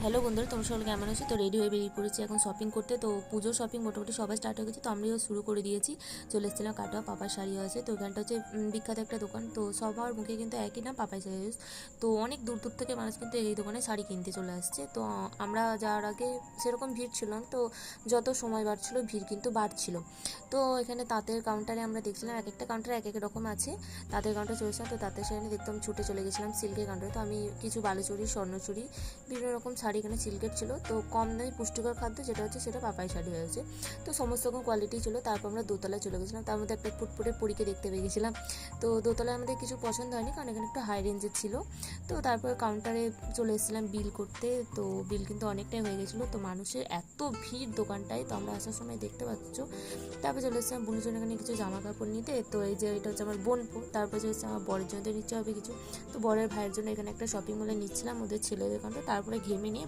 Hello বন্ধুরা, তোমরা সকলে কেমন আছো? তো রেডি হয়ে বেরিয়ে পড়েছি এখন শপিং করতে। তো পুজোর শপিং মোটামুটি সবাই স্টার্ট হয়ে গেছে, তো আমরাও শুরু করে দিয়েছি। চলে এসেছিলাম কাটোয়া পাপার শাড়ি আছে। তো এখানটা হচ্ছে বিখ্যাত একটা দোকান। তো সবার মুখে কিন্তু একই নাম, পাপাই শাড়ি হাউস। তো অনেক দূর দূর থেকে মানুষ কিন্তু এই দোকানে শাড়ি কিনতে চলে আসছে। তো আমরা যাওয়ার আগে সেরকম ভিড় ছিল না, তো যত সময় বাড়ছিল ভিড় কিন্তু বাড়ছিল। তো এখানে তাঁতের কাউন্টারে আমরা দেখছিলাম, এক একটা কাউন্টারে এক এক রকম আছে। তাঁতের কাউন্টারে চলেছিলাম, তো তাঁতের শাড়ি দেখতাম ছুটে চলে গেছিলাম সিল্কের কাউন্টারে। তো আমি কিছু বালুচুরি, স্বর্ণচুরি, বিভিন্ন রকম শাড়ি এখানে সিল্কের ছিল। তো কম দামি পুষ্টিকর খাদ্য যেটা হচ্ছে সেটা পাপাই শাড়ি হয়েছে। তো সমস্ত রকম কোয়ালিটি ছিল। তারপর আমরা দোতলায় চলে গেছিলাম, তার মধ্যে একটা ফুটফুটে পরীকে দেখতে পেয়ে গেছিলাম। তো দোতলায় আমাদের কিছু পছন্দ হয়নি, কারণ এখানে একটু হাই রেঞ্জের ছিল। তো তারপর কাউন্টারে চলে এসেছিলাম বিল করতে। তো বিল কিন্তু অনেকটাই হয়ে গেছিলো। তো মানুষের এত ভিড় দোকানটায়, তো আমরা আসার সময় দেখতে পাচ্ছ। তারপর চলে এসেছিলাম বোনের জন্য এখানে কিছু জামা কাপড় নিতে। তো এই যে এটা হচ্ছে আমার বোনপো। তারপর চলে এসেছে আমার বরের জন্য নিচ্ছে হবে কিছু। তো বরের ভাইয়ের জন্য এখানে একটা শপিং মলে নিচ্ছিলাম ওদের ছেলেদের কারণে। তারপরে ঘেমে নিয়ে